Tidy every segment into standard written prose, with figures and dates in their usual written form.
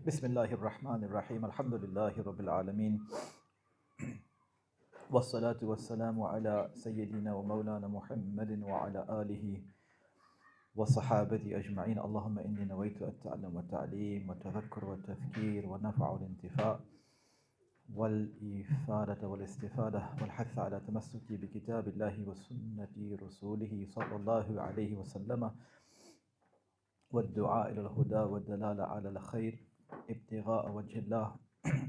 Bismillahir Rahmanir Rahim. Alhamdulillahi Rabbil Alameen. Wassalatu wassalamu ala Sayyidina wa Mawlana Muhammadin wa ala alihi wa sahabati ajma'in. Allahumma inni nawaitu at-ta'allum wa ta'lim wa tadhakkur wa tadhkir wa nafa'u al-intifa' والإفادة والاستفادة والحث على تمسك بكتاب الله وسنة رسوله صلى الله عليه وسلم والدعاء إلى الهدى والدلالة على الخير ابتغاء وجه الله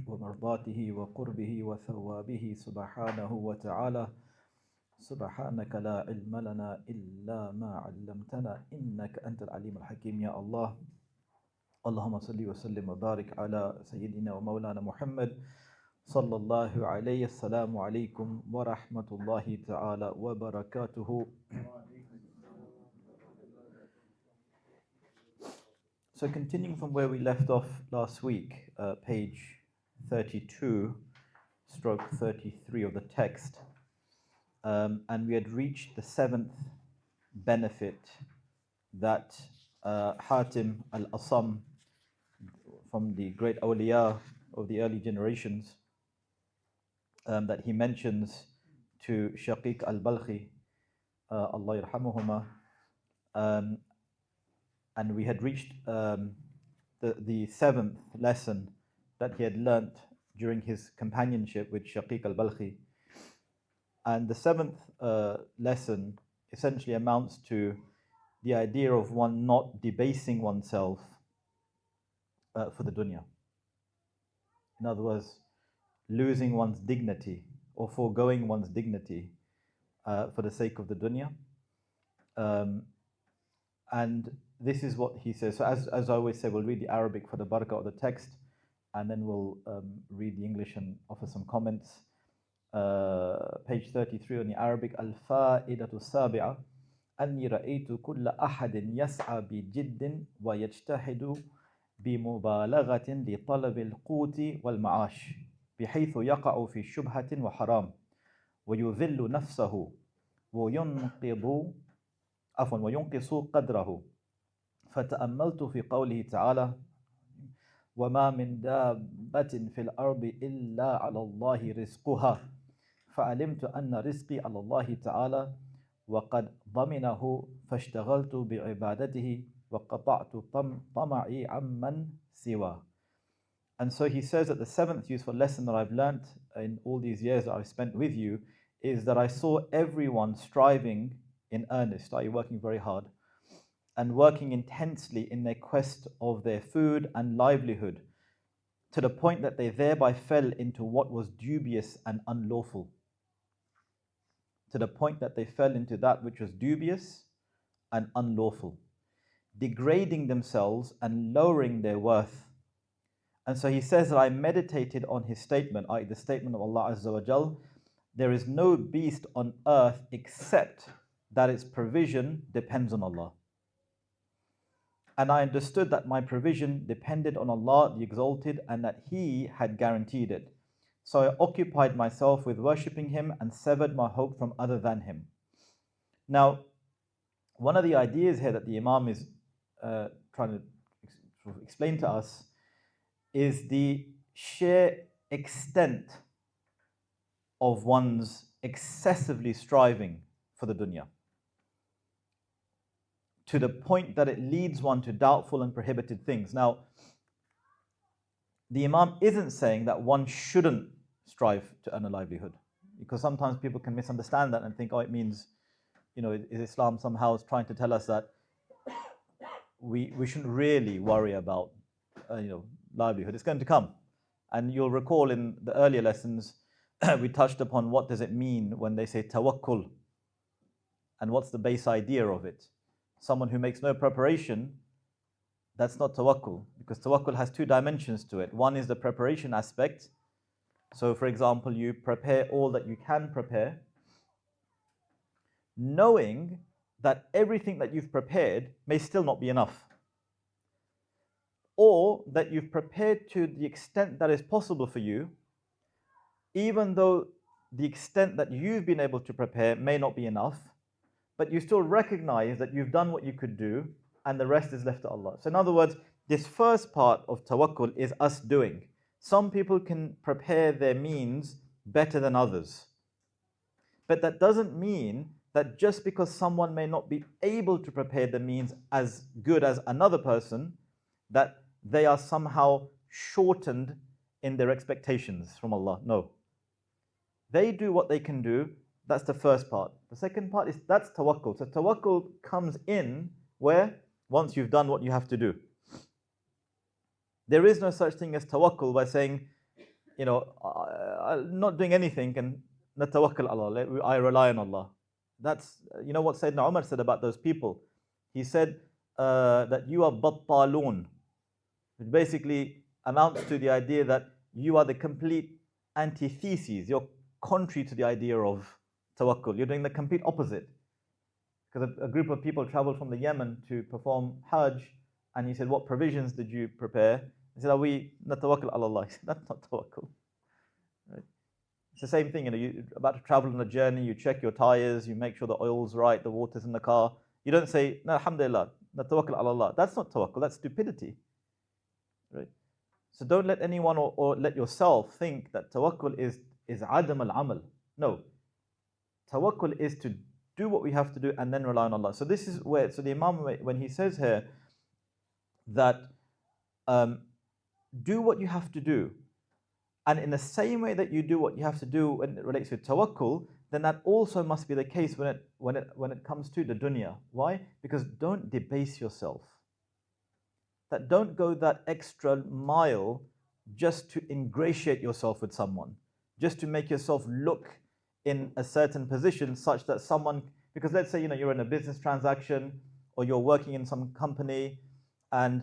ومرضاته وقربه وثوابه سبحانه وتعالى. سبحانك لا علم لنا إلا ما علمتنا إنك أنت العليم الحكيم. يا الله اللهم صل وسلم وبارك على سيدنا ومولانا محمد صلى الله عليه. السلام عليكم ورحمة الله تعالى وبركاته. So continuing from where we left off last week, page 32 stroke 33 of the text, and we had reached the seventh benefit that Hatim al-Asam, from the great awliya of the early generations, that he mentions to Shaykh al-Balkhi, Allah yarhamuhuma, and we had reached the seventh lesson that he had learnt during his companionship with Shaykh al-Balkhi. And the seventh lesson essentially amounts to the idea of one not debasing oneself for the dunya. In other words, losing one's dignity or foregoing one's dignity for the sake of the dunya. And this is what he says. So as I always say, we'll read the Arabic for the barakah of the text, and then we'll read the English and offer some comments. Page 33 on the Arabic. Al-fa'idatu sabi'a anni ra'aytu kulla ahadin yas'a bi jiddin wa yajtahidu bi mubalaghatin li talab al-quti wal ma'ash بحيث يقع في شبهة وحرام ويذل نفسه وينقص قدره. فتأملت في قوله تعالى وما من دابة في الأرض إلا على الله رزقها فعلمت أن رزقي على الله تعالى وقد ضمنه فاشتغلت بعبادته وقطعت طمعي عمن سواه. And so he says that the seventh useful lesson that I've learnt in all these years that I've spent with you is that I saw everyone striving in earnest, i.e. working very hard, and working intensely in their quest of their food and livelihood, to the point that they thereby fell into what was dubious and unlawful. To the point that they fell into that which was dubious and unlawful, degrading themselves and lowering their worth. And so he says that I meditated on his statement, i.e. the statement of Allah Azza wa Jal, there is no beast on earth except that its provision depends on Allah. And I understood that my provision depended on Allah the Exalted and that He had guaranteed it. So I occupied myself with worshipping Him and severed my hope from other than Him. Now, one of the ideas here that the Imām is trying to sort of explain to us is the sheer extent of one's excessively striving for the dunya, to the point that it leads one to doubtful and prohibited things. Now, the Imam isn't saying that one shouldn't strive to earn a livelihood, because sometimes people can misunderstand that and think, oh, it means, is Islam somehow trying to tell us that we shouldn't really worry about, livelihood. It's going to come. And you'll recall in the earlier lessons, we touched upon what does it mean when they say tawakkul, and what's the base idea of it. Someone who makes no preparation, that's not tawakkul, because tawakkul has two dimensions to it. One is the preparation aspect. So for example, you prepare all that you can prepare, knowing that everything that you've prepared may still not be enough, or that you've prepared to the extent that is possible for you, even though the extent that you've been able to prepare may not be enough, but you still recognize that you've done what you could do and the rest is left to Allah. So in other words, this first part of tawakkul is us doing. Some people can prepare their means better than others. But that doesn't mean that just because someone may not be able to prepare the means as good as another person, that they are somehow shortened in their expectations from Allah. No. They do what they can do. That's the first part. The second part is that's tawakkul. So tawakkul comes in where? Once you've done what you have to do. There is no such thing as tawakkul by saying, not doing anything and natawakkal Allah, I rely on Allah. That's, what Sayyidina Umar said about those people. He said that you are battalun. It basically amounts to the idea that you are the complete antithesis. You're contrary to the idea of tawakkul. You're doing the complete opposite. Because a group of people traveled from the Yemen to perform Hajj, and he said, what provisions did you prepare? He said, we natawakkal ala Allah. That's not tawakkul. Right? It's the same thing, you're about to travel on a journey, you check your tires, you make sure the oil's right, the water's in the car. You don't say, no, alhamdulillah, natawakkal ala Allah. That's not tawakkul, that's stupidity. Right? So don't let anyone or let yourself think that tawakkul is adam al-amal. No. Tawakkul is to do what we have to do and then rely on Allah. So this is where, so the Imam, when he says here that do what you have to do, and in the same way that you do what you have to do when it relates to tawakkul, then that also must be the case when it comes to the dunya. Why? Because don't debase yourself. That don't go that extra mile just to ingratiate yourself with someone, just to make yourself look in a certain position such that someone, because let's say you're in a business transaction or you're working in some company and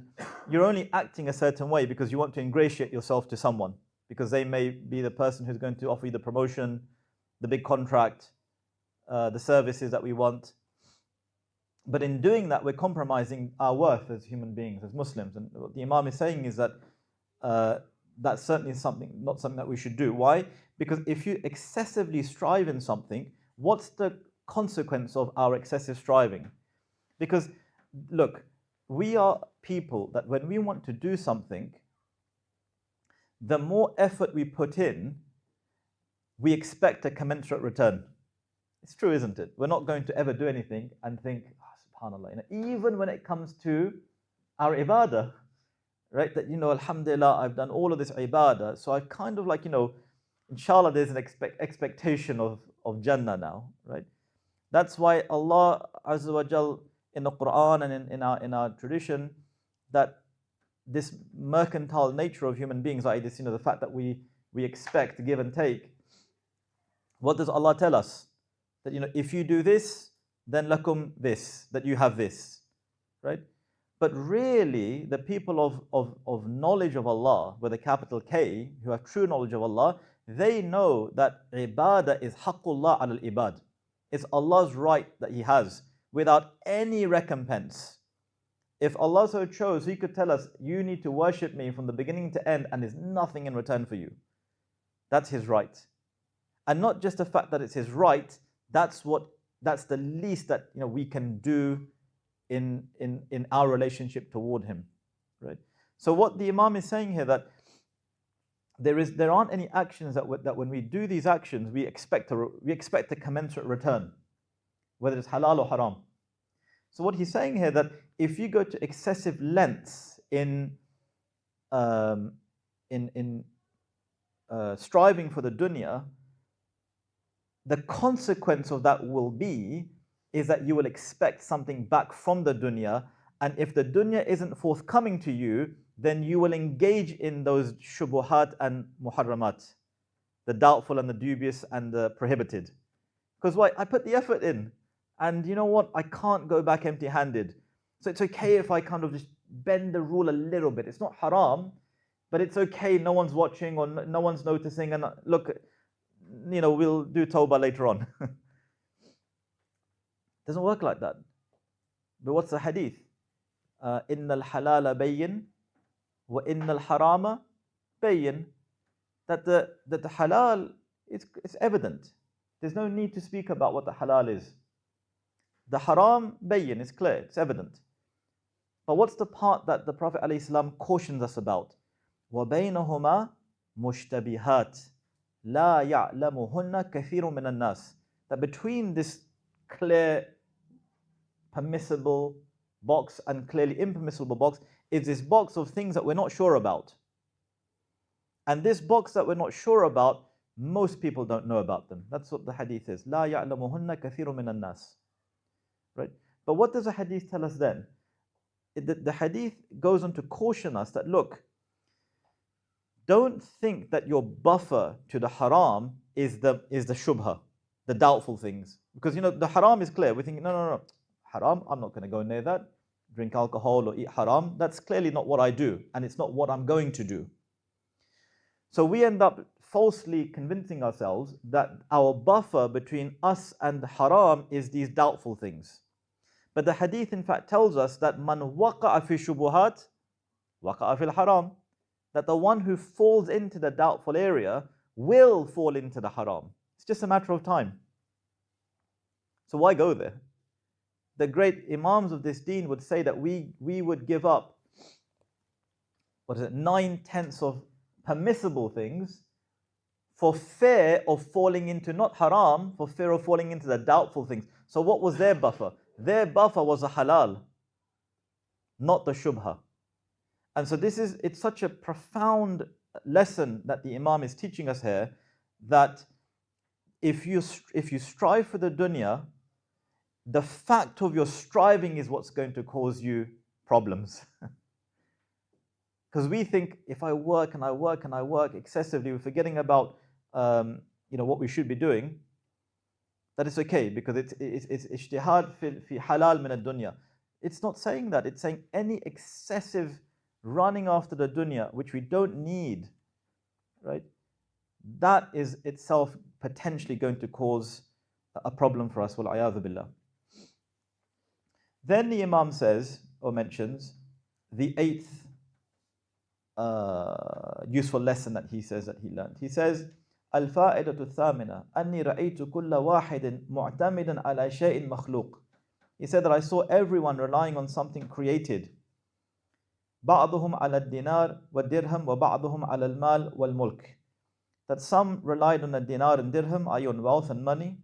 you're only acting a certain way because you want to ingratiate yourself to someone, because they may be the person who's going to offer you the promotion, the big contract, the services that we want. But in doing that, we're compromising our worth as human beings, as Muslims. And what the Imam is saying is that that's certainly not something that we should do. Why? Because if you excessively strive in something, what's the consequence of our excessive striving? Because, look, we are people that when we want to do something, the more effort we put in, we expect a commensurate return. It's true, isn't it? We're not going to ever do anything and think, subhanAllah, even when it comes to our ibadah, right? That, alhamdulillah, I've done all of this ibadah, so I kind of inshallah, there's an expectation of Jannah now, right? That's why Allah Azza wa Jal in the Quran and in our tradition, that this mercantile nature of human beings, i.e. this, the fact that we expect give and take. What does Allah tell us? That, if you do this, then lakum this, that you have this, right? But really, the people of knowledge of Allah, with a capital K, who have true knowledge of Allah, they know that ibadah is haqqullah al ibad. It's Allah's right that He has, without any recompense. If Allah so chose, He could tell us, you need to worship me from the beginning to end, and there's nothing in return for you. That's His right. And not just the fact that it's His right, that's the least that we can do in our relationship toward Him, right? So what the Imam is saying here, that there aren't any actions that when we do these actions we expect a commensurate return, whether it's halal or haram. So what he's saying here, that if you go to excessive lengths in striving for the dunya, the consequence of that will be is that you will expect something back from the dunya, and if the dunya isn't forthcoming to you, then you will engage in those shubuhat and muharramat, the doubtful and the dubious and the prohibited. Because why? I put the effort in, and you know what? I can't go back empty-handed. So it's okay if I kind of just bend the rule a little bit. It's not haram, but it's okay. No one's watching or no one's noticing, and look, we'll do tawbah later on. Doesn't work like that. But what's the hadith? Innal halala bayyin wa innal harama bayyin. That the halal it's evident. There's no need to speak about what the halal is. The haram bayyin is clear, it's evident. But what's the part that the Prophet ﷺ cautions us about? وَبَيْنَهُمَا مُشْتَبِهَاتٍ لَا يَعْلَمُهُنَّ كَثِيرٌ مِنَ النَّاسِ. That between this clear, permissible box and clearly impermissible box is this box of things that we're not sure about. And this box that we're not sure about, most people don't know about them. That's what the hadith is. لَا يَعْلَمُهُنَّ كَثِيرٌ مِنَ النَّاسِ. Right? But what does the hadith tell us then? The hadith goes on to caution us that, look, don't think that your buffer to the haram is the shubha, the doubtful things. Because the haram is clear. We think, no, haram, I'm not going to go near that. Drink alcohol or eat haram. That's clearly not what I do, and it's not what I'm going to do. So we end up falsely convincing ourselves that our buffer between us and the haram is these doubtful things. But the hadith in fact tells us that man waqa'a fi shubuhat waqa'a fil haram, that the one who falls into the doubtful area will fall into the haram. It's just a matter of time. So why go there? The great Imams of this deen would say that we would give up 9/10 of permissible things for fear of falling into not haram, for fear of falling into the doubtful things. So what was their buffer? Their buffer was a halal, not the shubha. And so it's such a profound lesson that the Imam is teaching us here, that if you strive for the dunya, the fact of your striving is what's going to cause you problems. Because we think if I work and I work and I work excessively, we're forgetting about what we should be doing, that it's okay because it's ijtihad fi halal min ad-dunya. It's not saying that. It's saying any excessive running after the dunya, which we don't need, right? That is itself potentially going to cause a problem for us. Wal-'iyadhu billah. Then the Imam says or mentions the eighth useful lesson that he says that he learned. He says, الفائدة الثامنة أني رأيت كل واحد معتمدا على شيء مخلوق. He said that I saw everyone relying on something created. بعضهم على الدينار والدرهم وبعضهم على المال والملك. That some relied on the dinar and dirham, i.e. on wealth and money,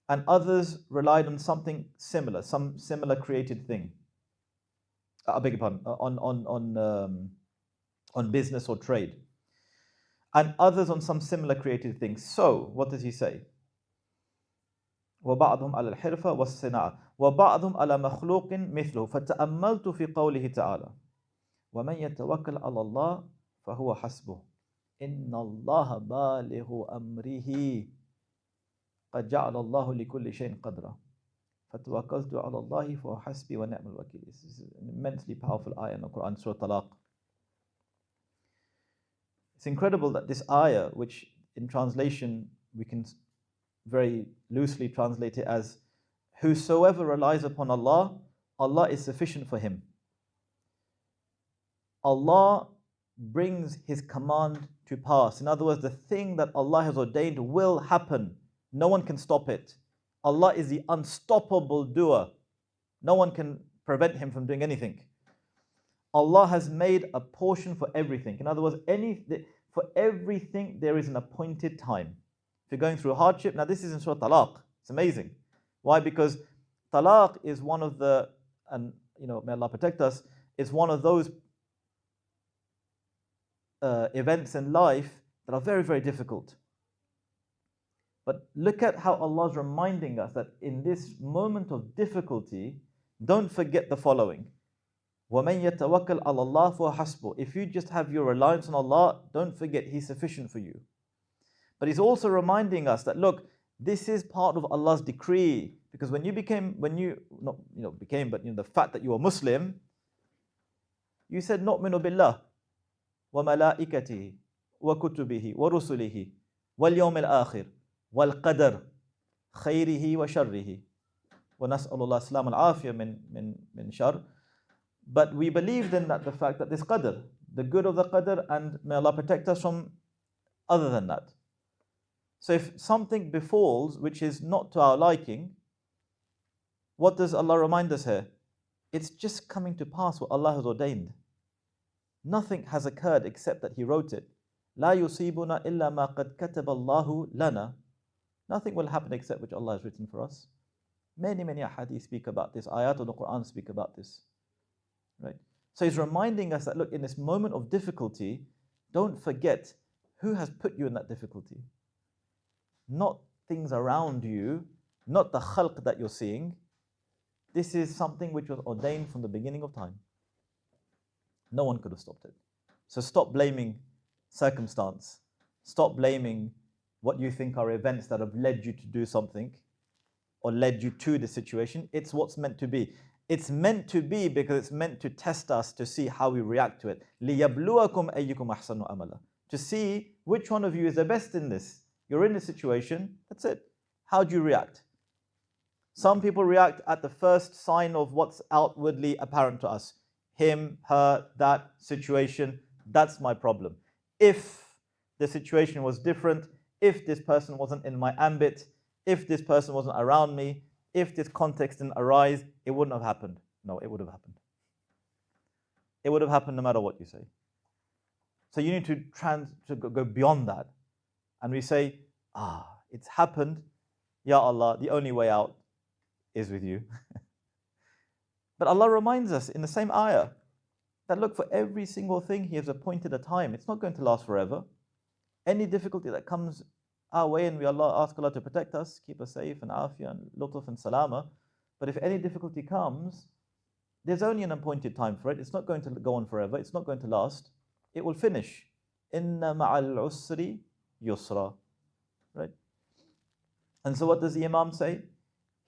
and others relied on something similar, some similar created thing. I beg your pardon, on business or trade. And others on some similar created things. So, what does he say? وَبَعْضُهُمْ عَلَى الْحِرْفَةِ وَالصِّنَاعَةِ وَبَعْضُهُمْ عَلَى مَخْلُوقٍ مِثْلُهُ فَتَأَمَّلْتُ فِي قَوْلِهِ تَعَالَى وَمَنْ يَتَوَكَّلْ عَلَى اللَّهِ فَهُوَ حَسْبُهُ إِنَّ اللَّهَ بَالِغُ أَمْرِهِ قَدْ جَعَلَ اللَّهُ لِكُلِّ شَيْءٍ قَدْرًا فَتَوَكَّلْتُ عَلَى اللَّهِ فَهُوَ حَسْبِي وَنِعْمَ الْوَكِيلُ. This is an immensely powerful ayah in the Quran, Surah Talaq. It's incredible that this ayah, which in translation we can very loosely translate it as, whosoever relies upon Allah, Allah is sufficient for him. Allah brings His command to pass. In other words, the thing that Allah has ordained will happen. No one can stop it. Allah is the unstoppable doer. No one can prevent Him from doing anything. Allah has made a portion for everything. In other words, for everything there is an appointed time. If you're going through hardship, now this is in Surah Talaq. It's amazing. Why? Because Talaq is one of the, and may Allah protect us, it's one of those events in life that are very, very difficult. But look at how Allah is reminding us that in this moment of difficulty, don't forget the following. وَمَنْ يَتَوَكَّلْ عَلَى اللَّهِ فَهُوَ حَسْبُهُ. If you just have your reliance on Allah, don't forget He's sufficient for you. But He's also reminding us that, look, this is part of Allah's decree. Because when you the fact that you are Muslim, you said, نُؤْمِنُ بِاللَّهِ وَمَلَائِكَتِهِ وَكُتُبِهِ وَرُسُلِهِ وَالْيَوْمِ الْآخِرِ وَالْقَدَرِ خَيْرِهِ وَشَرِّهِ وَنَسْأَلُ اللَّهَ السَّلَامَ الْعَافِيَةَ مِنْ شَرِّ. But we believed in that, the fact that this qadr, the good of the qadr, and may Allah protect us from other than that. So if something befalls which is not to our liking, what does Allah remind us here? It's just coming to pass what Allah has ordained. Nothing has occurred except that He wrote it. لا يصيبنا إلا ما قد كتب الله لنا. Nothing will happen except which Allah has written for us. Many ahadith speak about this. Ayat of the Quran speak about this. Right? So He's reminding us that, look, in this moment of difficulty, don't forget who has put you in that difficulty. Not things around you, not the khalq that you're seeing. This is something which was ordained from the beginning of time. No one could have stopped it. So stop blaming circumstance. Stop blaming what you think are events that have led you to do something or led you to the situation. It's what's meant to be. It's meant to be because it's meant to test us to see how we react to it. لِيَبْلُوَكُمْ أَيُّكُمْ أَحْسَنُ أَمَلًا. To see which one of you is the best in this. You're in a situation, that's it. How do you react? Some people react at the first sign of what's outwardly apparent to us. Him, her, that situation, that's my problem. If the situation was different, if this person wasn't in my ambit, if this person wasn't around me, if this context didn't arise, it wouldn't have happened. No, it would have happened. It would have happened no matter what you say. So you need to go beyond that. And we say, it's happened. Ya Allah, the only way out is with you. But Allah reminds us in the same ayah that, look, for every single thing He has appointed a time. It's not going to last forever. Any difficulty that comes our way, and we ask Allah to protect us, keep us safe and afiyah and lutf and salama. But if any difficulty comes, there's only an appointed time for it. It's not going to go on forever. It's not going to last. It will finish. Inna ma'al usri yusra. Right? And so what does the Imām say?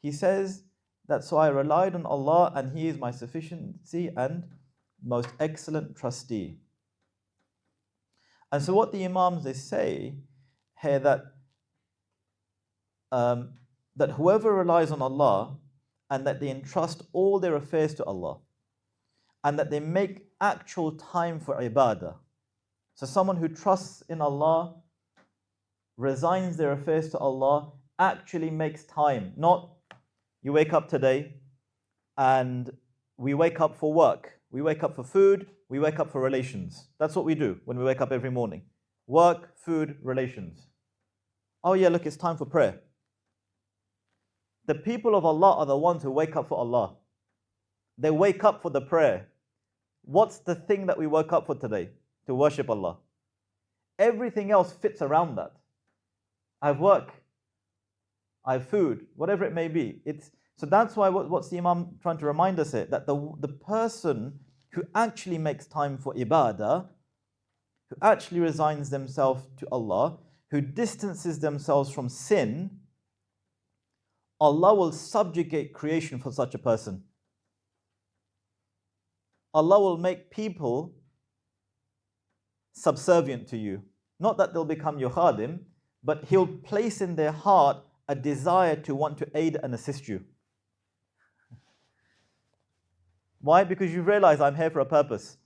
He says that, so I relied on Allah and He is my sufficiency and most excellent trustee. And so what the Imams, they say here that that whoever relies on Allah and that they entrust all their affairs to Allah and that they make actual time for ibadah. So someone who trusts in Allah, resigns their affairs to Allah, actually makes time. Not you wake up today and we wake up for work, we wake up for food, we wake up for relations. That's what we do when we wake up every morning. Work, food, relations. Oh yeah, look, it's time for prayer. The people of Allah are the ones who wake up for Allah. They wake up for the prayer. What's the thing that we woke up for today? To worship Allah. Everything else fits around that. I have work, I have food, whatever it may be. So that's why what's the Imam trying to remind us here? That the person who actually makes time for ibadah, who actually resigns themselves to Allah, who distances themselves from sin, Allah will subjugate creation for such a person. Allah will make people subservient to you. Not that they'll become your khadim, but He'll place in their heart a desire to want to aid and assist you. Why? Because you realize I'm here for a purpose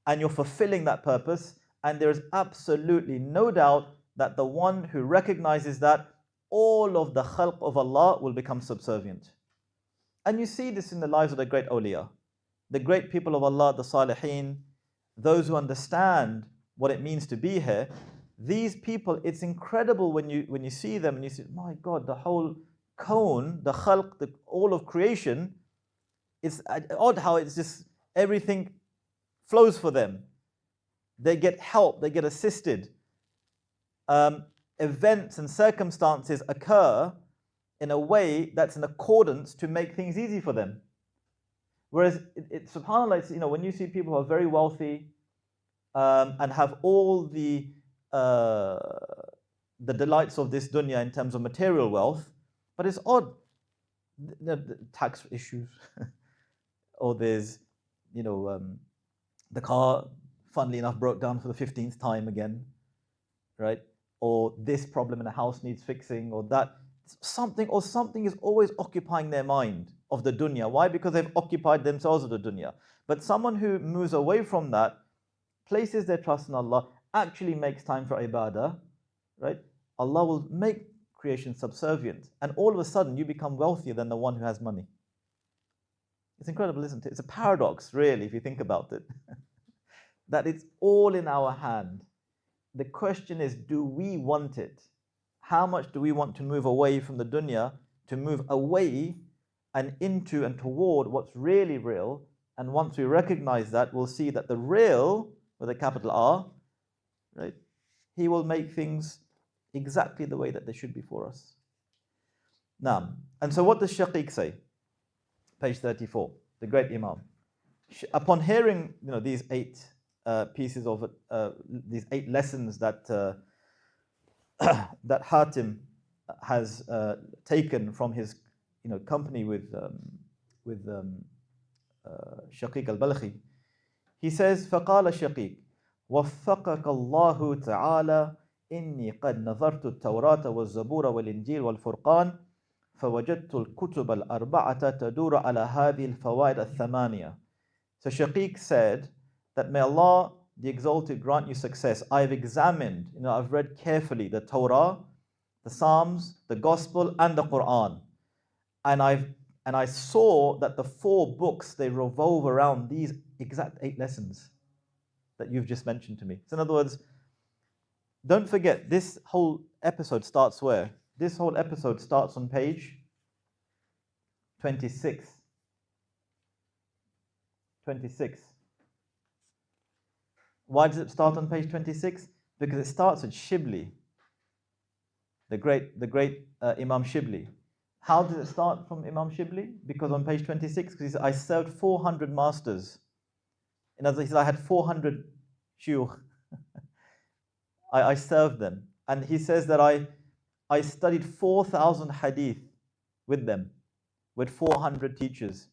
and you're fulfilling that purpose, and there is absolutely no doubt that the one who recognizes that, all of the khalq of Allah will become subservient. And you see this in the lives of the great awliya, the great people of Allah, the salihin, those who understand what it means to be here. These people, it's incredible when you see them and you say, my God, the whole kawn, the khalq, all of creation, it's odd how it's just everything flows for them. They get help, they get assisted. Events and circumstances occur in a way that's in accordance to make things easy for them. Whereas, subhanAllah, it's, when you see people who are very wealthy and have all the delights of this dunya in terms of material wealth, but it's odd. The tax issues, or there's, the car, funnily enough, broke down for the 15th time again, right? Or this problem in a house needs fixing, or that. Something is always occupying their mind of the dunya. Why? Because they've occupied themselves with the dunya. But someone who moves away from that, places their trust in Allah, actually makes time for ibadah, right? Allah will make creation subservient. And all of a sudden, you become wealthier than the one who has money. It's incredible, isn't it? It's a paradox, really, if you think about it, that it's all in our hand. The question is, do we want it? How much do we want to move away from the dunya, to move away and into and toward what's really real? And once we recognize that, we'll see that the real, with a capital R, right, he will make things exactly the way that they should be for us. Now, and so what does Shaykh say? Page 34, the great Imam. Upon hearing, these 8 pieces of these 8 lessons that that Hatim has taken from his company with Shaqiq al-Balkhi, he says, فقال شقيق وفقك الله تعالى إني قد نظرت التوراة والزبور والإنجيل والفرقان فوجدت الكتب الأربعة تدور على هذه الفوائد الثمانية. So Shaqiq said that may Allah the Exalted grant you success. I've examined, I've read carefully the Torah, the Psalms, the Gospel, and the Quran. And I saw that the 4 books, they revolve around these exact 8 lessons that you've just mentioned to me. So in other words, don't forget, this whole episode starts where? This whole episode starts on page 26. 26. Why does it start on page 26? Because it starts with Shibli, the great Imam Shibli. How does it start from Imam Shibli? Because on page 26, because he said, I served 400 masters. In other words, he said, I had 400 shuyukh. I served them. And he says that I studied 4,000 hadith with them, with 400 teachers.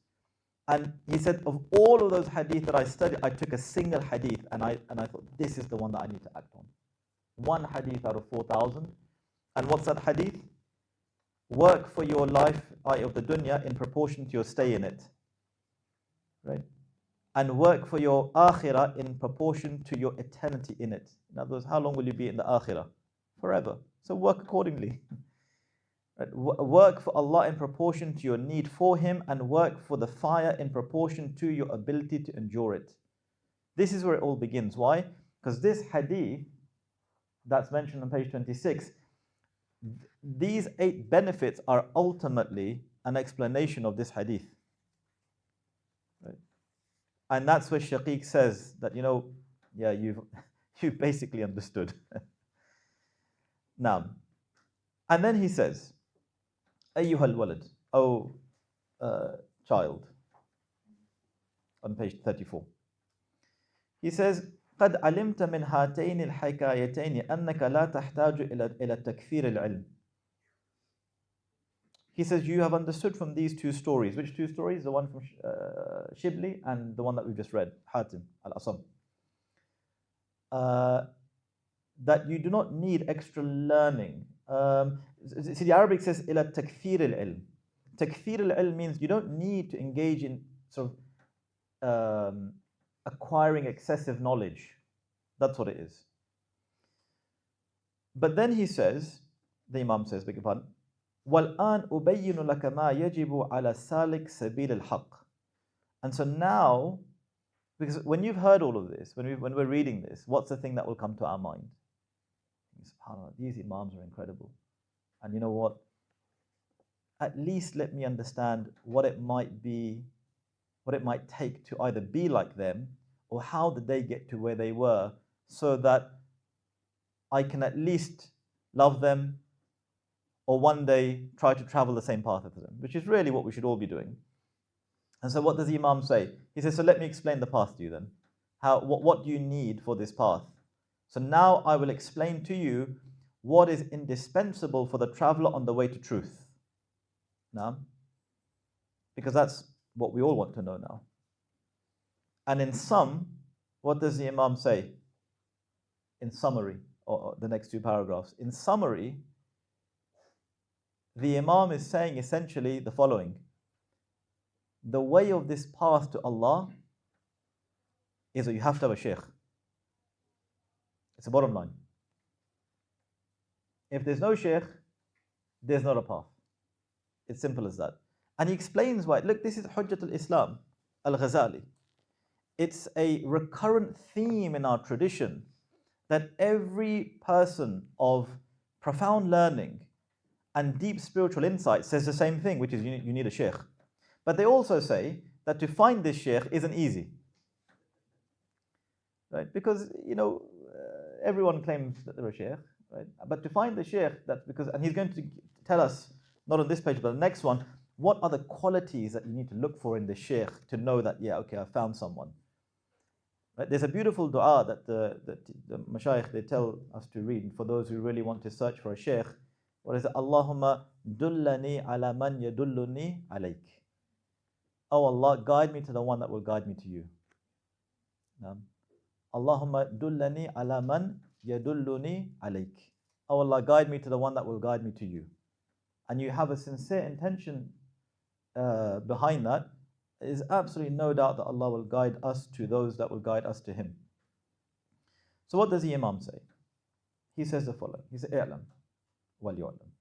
And he said, of all of those hadith that I studied, I took a single hadith and I thought, this is the one that I need to act on. One hadith out of 4,000. And what's that hadith? Work for your life of the dunya in proportion to your stay in it. Right? And work for your akhirah in proportion to your eternity in it. In other words, how long will you be in the akhirah? Forever. So work accordingly. Right? Work for Allah in proportion to your need for Him, and work for the fire in proportion to your ability to endure it. This is where it all begins. Why? Because this hadith that's mentioned on page 26, these 8 benefits are ultimately an explanation of this hadith. Right? And that's where Shaqiq says that, you've basically understood. Now, and then he says, أيها الولد, O child, on page 34. He says, قد علمت من هاتين الحكايتين أنك لا تحتاج إلى تكثير العلم. He says, you have understood from these 2 stories. Which 2 stories? The one from Shibli and the one that we've just read, Hatim al-Asam. That you do not need extra learning. See, the Arabic says إلى تكثير العلم. تكثير العلم means you don't need to engage in sort of acquiring excessive knowledge. That's what it is. But then he says, the Imam says, beg your pardon, وَالْآنْ أُبَيِّنُ لَكَ مَا يَجِبُ عَلَى سَالِكْ سَبِيلِ الْحَقِّ. And so now, because when you've heard all of this, when we're reading this, what's the thing that will come to our mind? SubhanAllah, these Imams are incredible. And you know what? At least let me understand what it might be, what it might take to either be like them, or how did they get to where they were, so that I can at least love them, or one day try to travel the same path as them, which is really what we should all be doing. And so what does the Imam say? He says, so let me explain the path to you then. What do you need for this path? So now I will explain to you what is indispensable for the traveler on the way to truth. Now, because that's what we all want to know now. And in sum, what does the Imam say? In summary, or the next 2 paragraphs. In summary, the Imam is saying essentially the following. The way of this path to Allah is that you have to have a Shaykh. It's the bottom line. If there's no Shaykh, there's not a path. It's simple as that. And he explains why. Look, this is Hujjatul Islam, Al-Ghazālī. It's a recurrent theme in our tradition that every person of profound learning and deep spiritual insight says the same thing, which is you need a sheikh. But they also say that to find this sheikh isn't easy. Right? Because, everyone claims that they're a sheikh, right? But to find the sheikh, that's because, and he's going to tell us, not on this page, but the next one, what are the qualities that you need to look for in the sheikh to know that, yeah, okay, I found someone. Right? There's a beautiful dua that the mashayikh, they tell us to read for those who really want to search for a sheikh. What is it? Allahumma dullani ala man yadulluni alayk. Oh Allah, guide me to the one that will guide me to you. Allahumma dullani ala man yadulluni alayk. Oh Allah, guide me to the one that will guide me to you. And you have a sincere intention behind that, there is absolutely no doubt that Allah will guide us to those that will guide us to Him. So what does the Imam say? He says the following. He says, "I'lam wal yu'lam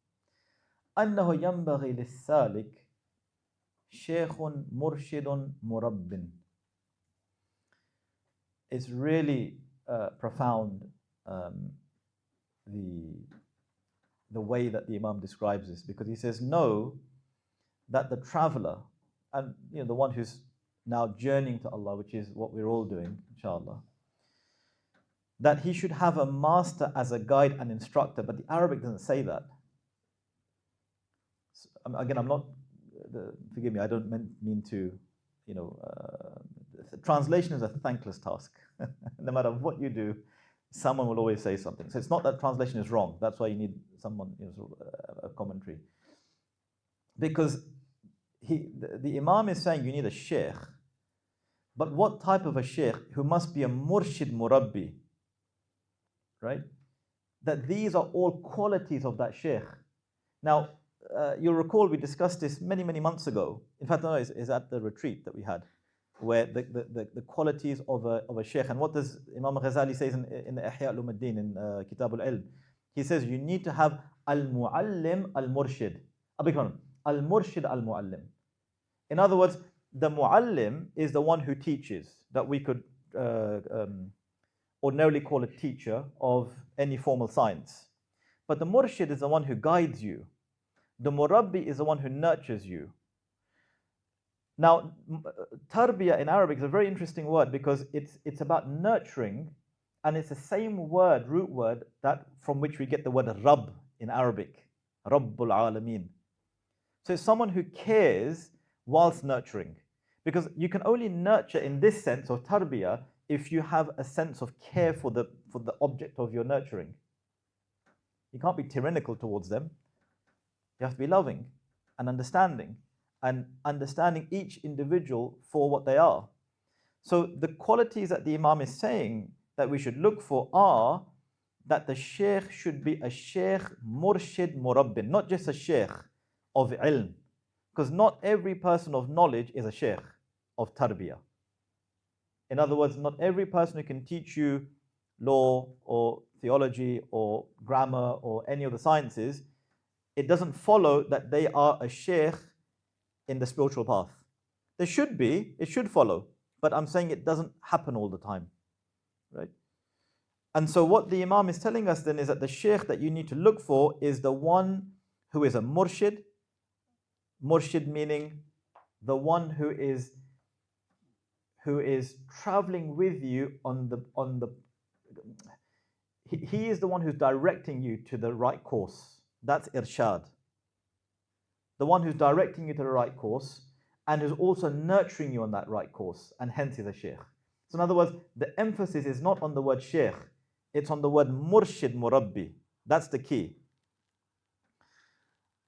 annahu yanbaghi lis-salik shaykhun murshidun murabbin." It's really profound, the way that the Imam describes this, because he says, know that the traveler, and the one who's now journeying to Allah, which is what we're all doing, inshallah, that he should have a master as a guide and instructor, but the Arabic doesn't say that. So, again, I'm not, forgive me, I don't mean to, translation is a thankless task. No matter what you do, someone will always say something. So it's not that translation is wrong. That's why you need someone, a commentary. Because the Imam is saying you need a sheikh. But what type of a sheikh? Who must be a murshid murabbi. Right? That these are all qualities of that sheikh. Now, you'll recall we discussed this many, many months ago. In fact, no, it's at the retreat that we had, where the qualities of a sheikh. And what does Imam Ghazālī says in the Ihya al-Ulumuddin, in Kitab al-Ilm? He says you need to have al-muallim al-murshid. Al-murshid al-muallim. In other words, the muallim is the one who teaches, that we could ordinarily call a teacher of any formal science. But the murshid is the one who guides you. The murabbi is the one who nurtures you. Now, tarbiyah in Arabic is a very interesting word, because it's about nurturing, and it's the same word, root word, that from which we get the word Rabb in Arabic, Rabbul Alameen. So it's someone who cares whilst nurturing, because you can only nurture in this sense of tarbiyah if you have a sense of care for the object of your nurturing. You can't be tyrannical towards them. You have to be loving and understanding each individual for what they are. So the qualities that the Imam is saying that we should look for are that the sheikh should be a sheikh murshid murabbin, not just a sheikh of ilm, because not every person of knowledge is a sheikh of tarbiyah. In other words, not every person who can teach you law or theology or grammar or any of the sciences, it doesn't follow that they are a sheikh in the spiritual path. There should be, it should follow, but I'm saying it doesn't happen all the time, right? And so what the Imam is telling us then is that the sheikh that you need to look for is the one who is a murshid. Murshid meaning the one who is traveling with you he is the one who's directing you to the right course. That's irshad. The one who's directing you to the right course and who's also nurturing you on that right course, and hence is a sheikh. So in other words, the emphasis is not on the word sheikh, it's on the word murshid murabbi. That's the key.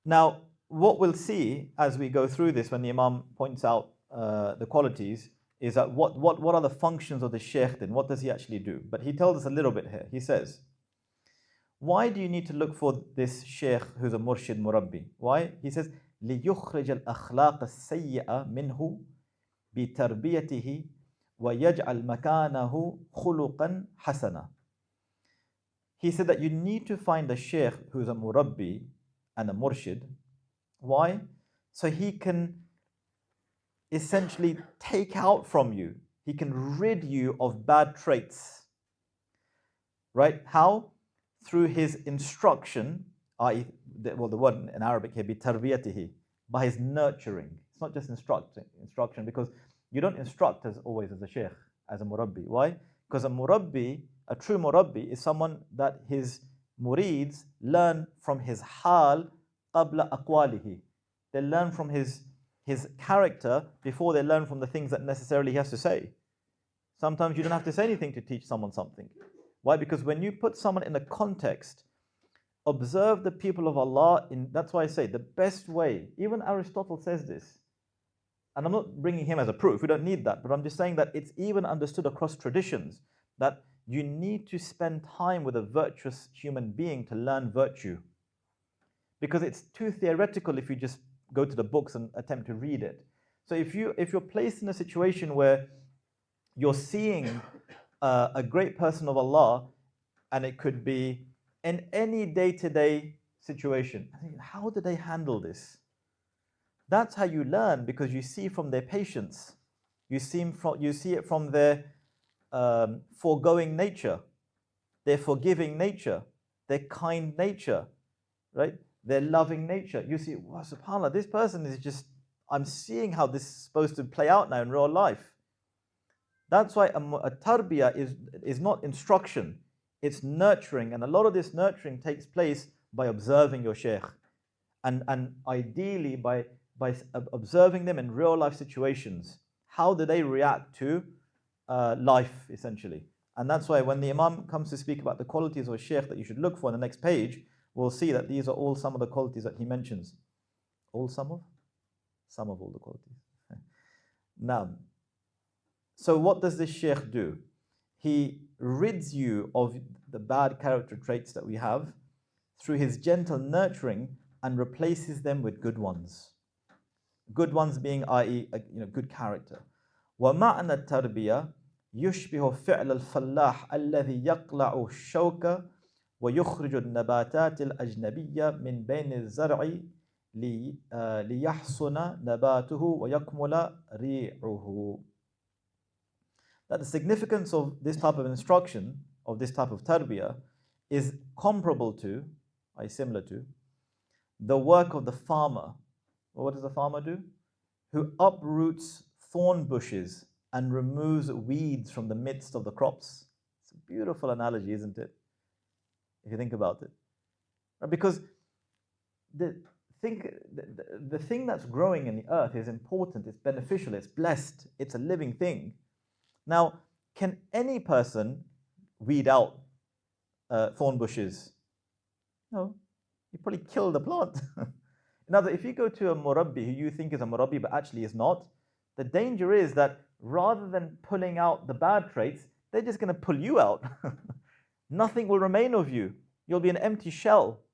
Now, what we'll see as we go through this, when the Imam points out the qualities, is that what are the functions of the sheikh then? What does he actually do? But he tells us a little bit here. He says, why do you need to look for this sheikh who's a murshid murabbi? Why? He says, لِيُخْرِجَ الْأَخْلَاقَ السَّيِّئَةَ مِنْهُ بِتَرْبِيَتِهِ وَيَجْعَلْ مَكَانَهُ خُلُقًا حَسَنًا. He said that you need to find a sheikh who's a murabbi and a murshid. Why? So he can essentially take out from you, he can rid you of bad traits. Right? How? Through his instruction, i.e., the word in Arabic here be tarbiyatihi, by his nurturing. It's not just instruction, because you don't instruct as always as a shaykh, as a murabbi. Why? Because a murabbi, a true murabbi, is someone that his murids learn from his hal qabla aqwalihi. They learn from his character before they learn from the things that necessarily he has to say. Sometimes you don't have to say anything to teach someone something. Why? Because when you put someone in a context, observe the people of Allah. That's why I say the best way, even Aristotle says this, and I'm not bringing him as a proof, we don't need that, but I'm just saying that it's even understood across traditions that you need to spend time with a virtuous human being to learn virtue. Because it's too theoretical if you just go to the books and attempt to read it. So if you're placed in a situation where you're seeing a great person of Allah, and it could be in any day-to-day situation, I think, how do they handle this? That's how you learn, because you see from their patience, you see it from their foregoing nature, their forgiving nature, their kind nature, right? Their loving nature. You see, wow, subhanAllah, this person is just, I'm seeing how this is supposed to play out now in real life. That's why a tarbiyah is not instruction, it's nurturing. And a lot of this nurturing takes place by observing your shaykh. And ideally by observing them in real life situations. How do they react to life, essentially? And that's why when the Imam comes to speak about the qualities of a shaykh that you should look for in the next page, we'll see that these are all some of the qualities that he mentions. Some of all the qualities. Now, so what does this shaykh do? He rids you of the bad character traits that we have through his gentle nurturing and replaces them with good ones. Good ones being, i.e., good character. وَمَعْنَى التَّرْبِيَةِ يُشْبِهُ فِعْلَ الْفَلَّاحِ الَّذِي يَقْلَعُ الشَّوْكَ ويخرج النباتات الأجنبية من بين الزرع ليحسن نباته ويكمل ريعه. That the significance of this type of instruction, of this type of tarbiyah, is comparable to, similar to, the work of the farmer. Well, what does the farmer do? Who uproots thorn bushes and removes weeds from the midst of the crops. It's a beautiful analogy, isn't it? If you think about it. Because the thing that's growing in the earth is important, it's beneficial, it's blessed, it's a living thing. Now, can any person weed out thorn bushes? No, you probably kill the plant. In other words, if you go to a murabbi who you think is a murabbi but actually is not, the danger is that rather than pulling out the bad traits, they're just going to pull you out. Nothing will remain of you. You'll be an empty shell.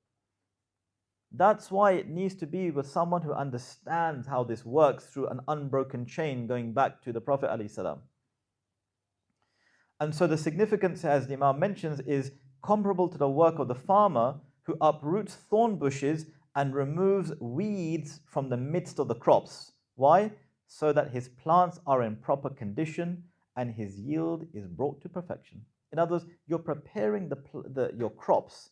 That's why it needs to be with someone who understands how this works through an unbroken chain going back to the Prophet ﷺ. And so the significance, as the Imam mentions, is comparable to the work of the farmer who uproots thorn bushes and removes weeds from the midst of the crops. Why? So that his plants are in proper condition and his yield is brought to perfection. In other words, you're preparing your crops,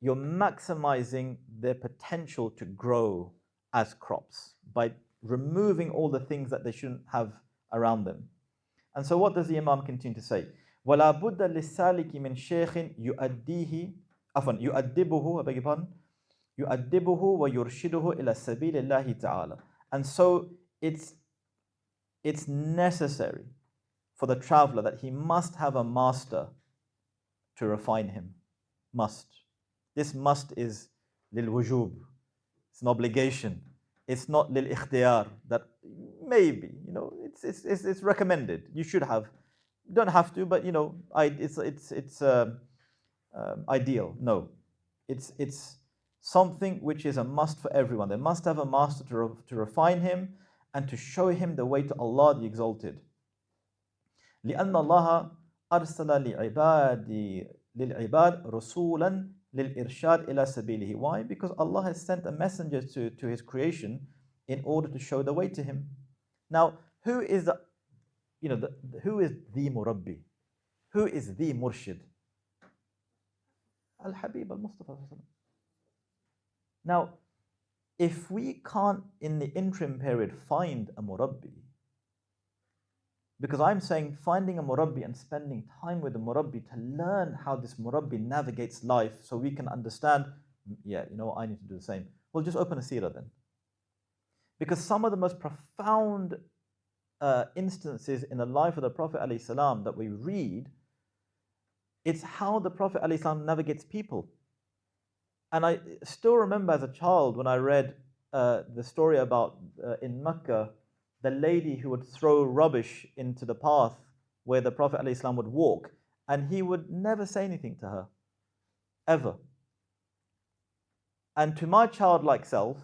you're maximizing their potential to grow as crops by removing all the things that they shouldn't have around them. And so what does the Imam continue to say? وَلَا بُدَّ لِلسَّالِكِ مِنْ شَيْخٍ يُؤَدِّبُهُ وَيُرْشِدُهُ إِلَى سَبِيلِ اللَّهِ تَعَالَى. And so it's necessary for the traveler that he must have a master to refine him. Must. This must is lil wujub. It's an obligation. It's not lil ikhtiyar, that maybe, it's recommended. You should have. You don't have to, but it's ideal. No, it's something which is a must for everyone. They must have a master to refine him and to show him the way to Allah the Exalted. لأن الله أرسل للعباد رسولا لِلْإِرْشَادِ إِلَى سَبِيلِهِ. Why? Because Allah has sent a messenger to His creation in order to show the way to Him. Now, who is the, who is the Murabbi? Who is the Murshid? Al-Habib al-Mustafa. Now, if we can't in the interim period find a Murabbi, because I'm saying finding a Murabbi and spending time with a Murabbi to learn how this Murabbi navigates life so we can understand, I need to do the same. Well, just open a seerah then. Because some of the most profound instances in the life of the Prophet ﷺ that we read, it's how the Prophet ﷺ navigates people. And I still remember as a child when I read the story about in Mecca, the lady who would throw rubbish into the path where the Prophet ﷺ would walk, and he would never say anything to her, ever. And to my childlike self,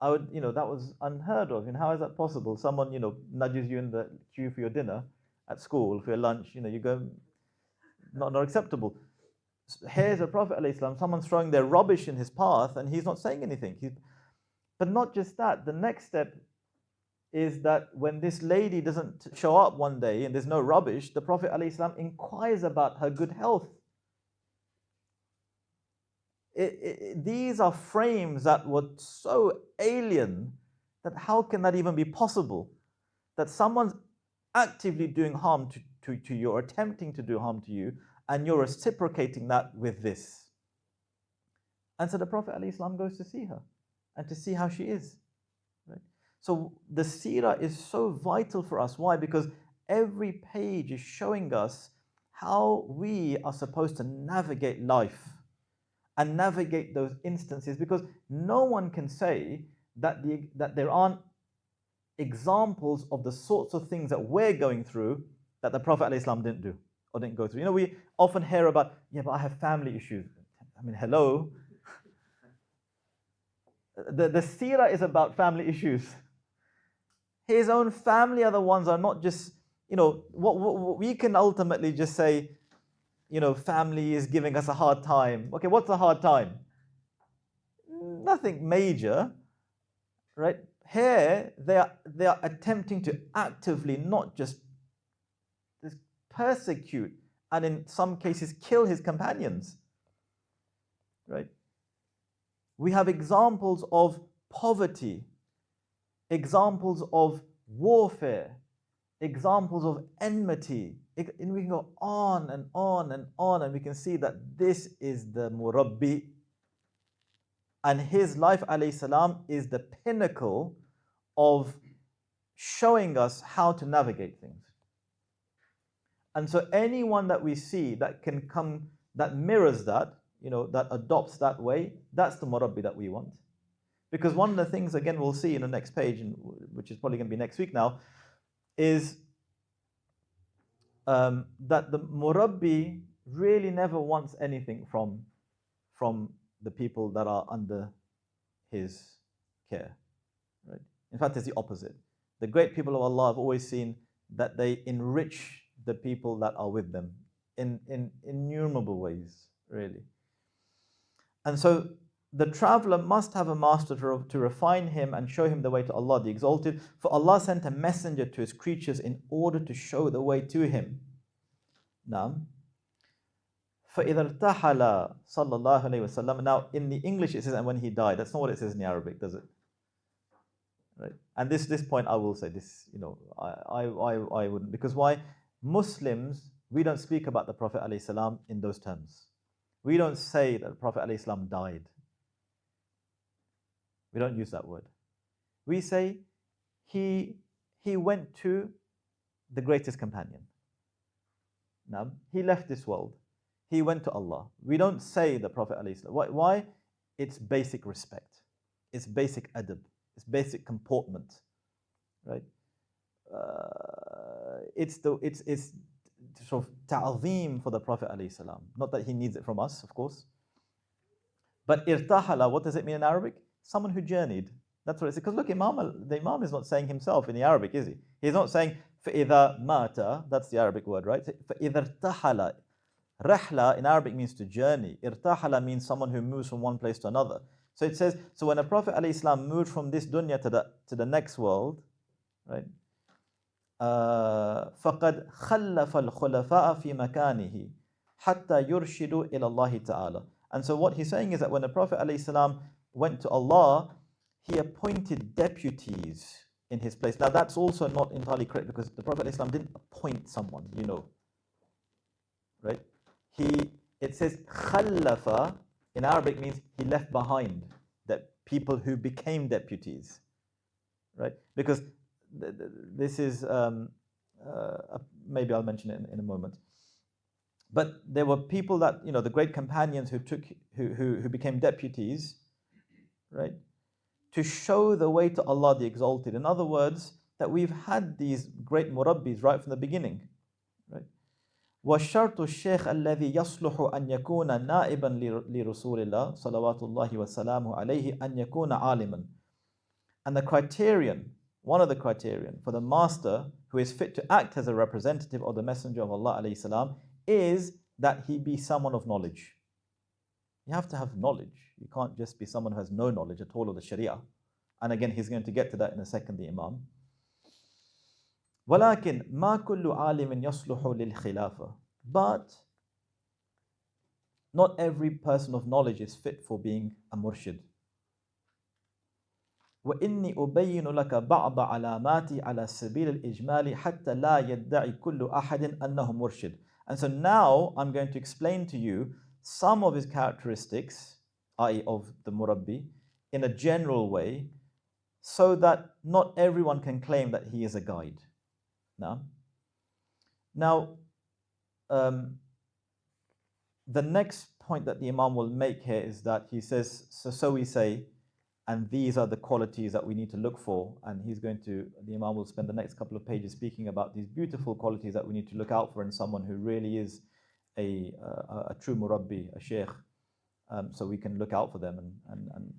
I would, that was unheard of. How is that possible? Someone, nudges you in the queue for your dinner at school, for your lunch, you go, not acceptable. Here's a Prophet ﷺ, someone's throwing their rubbish in his path and he's not saying anything. But not just that, the next step is that when this lady doesn't show up one day and there's no rubbish, the Prophet ﷺ inquires about her good health. These are frames that were so alien that how can that even be possible? That someone's actively doing harm to you or attempting to do harm to you, and you're reciprocating that with this. And so the Prophet ﷺ goes to see her and to see how she is. Right? So the seerah is so vital for us. Why? Because every page is showing us how we are supposed to navigate life and navigate those instances, because no one can say that there aren't examples of the sorts of things that we're going through that the Prophet ﷺ didn't do or didn't go through. We often hear about, but I have family issues. Hello. The seerah is about family issues. His own family are the ones that are not just, what we can ultimately just say, family is giving us a hard time. Okay, what's a hard time? Nothing major, right? Here, they are attempting to actively not just persecute and in some cases kill his companions, right? We have examples of poverty, examples of warfare, examples of enmity, and we can go on and on and on, and we can see that this is the Murabbi, and his life, alayhi salam, is the pinnacle of showing us how to navigate things. And so anyone that we see that can come, that mirrors that, that adopts that way, that's the Murabbi that we want. Because one of the things, again, we'll see in the next page, which is probably going to be next week now, is that the Murabbi really never wants anything from the people that are under his care. Right? In fact, it's the opposite. The great people of Allah have always seen that they enrich the people that are with them in innumerable ways, really. And so the traveler must have a master to refine him and show him the way to Allah the Exalted. For Allah sent a messenger to his creatures in order to show the way to him. Now, فَإِذَا ارْتَحَلَ صَلَّى اللَّهُ عَلَيْهِ وَسَلَّمَ. Now, in the English it says, and when he died. That's not what it says in the Arabic, does it? Right? And this point I will say, this, I wouldn't. Because why? Muslims, we don't speak about the Prophet ﷺ in those terms. We don't say that the Prophet ﷺ died. We don't use that word. We say he went to the greatest companion. Now, he left this world. He went to Allah. We don't say the Prophet ﷺ. Why? It's basic respect. It's basic adab. It's basic comportment. Right? It's sort of ta'zeem for the Prophet ﷺ. Not that he needs it from us, of course. But irtahala, what does it mean in Arabic? Someone who journeyed. That's what it says. Because look, the Imām is not saying himself in the Arabic, is he? He's not saying فَإِذَا مَاتَ. That's the Arabic word, right? فَإِذَا ارْتَحَلَ. Rahla in Arabic means to journey. Irtahala means someone who moves from one place to another. So it says, so when a Prophet ﷺ moved from this dunya to the next world, right? فَقَدْ خَلَّفَ الْخُلَفَاءَ فِي مَكَانِهِ حَتَّى يُرْشِدُوا إِلَى اللَّهِ تَعَالَى. And so what he's saying is that when the Prophet ﷺ went to Allah, he appointed deputies in his place. Now that's also not entirely correct, because the Prophet ﷺ didn't appoint someone, right? It says خَلَّفَ in Arabic means he left behind that people who became deputies, right? Because this is maybe I'll mention it in a moment. But there were people that the great companions who became deputies, right, to show the way to Allah the Exalted. In other words, that we've had these great murabbis right from the beginning, right? وَالشَّرْطُ الشَّيْخ الَّذِي يَصْلُحُ أَنْ يَكُونَ نَائِبًا لِرُسُولِ اللَّهِ صَلَوَاتُ اللَّهِ وَسَلَامُهُ عَلَيْهِ أَنْ يَكُونَ عَالِمًا. And the criterion, one of the criterion for the master who is fit to act as a representative of the Messenger of Allah alayhi salam is that he be someone of knowledge. You have to have knowledge. You can't just be someone who has no knowledge at all of the Sharia. And again, he's going to get to that in a second, the Imam. وَلَكِنْ مَا كُلُّ عَالِمٍ يَصْلُحُ لِلْخِلَافَةِ. But not every person of knowledge is fit for being a murshid. وإني أبين لك بعض علاماتي على سبيل الإجمال حتى لا يدعي كل أحد أنه مرشد. And so now I'm going to explain to you some of his characteristics, i.e. of the murabbi, in a general way, so that not everyone can claim that he is a guide. Now, the next point that the Imam will make here is that he says, so we say, and these are the qualities that we need to look for. And the Imam will spend the next couple of pages speaking about these beautiful qualities that we need to look out for in someone who really is a true murabbi, a shaykh. So we can look out for them and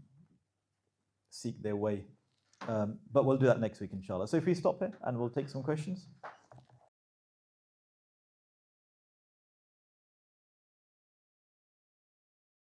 seek their way. But we'll do that next week, inshallah. So if we stop here and we'll take some questions.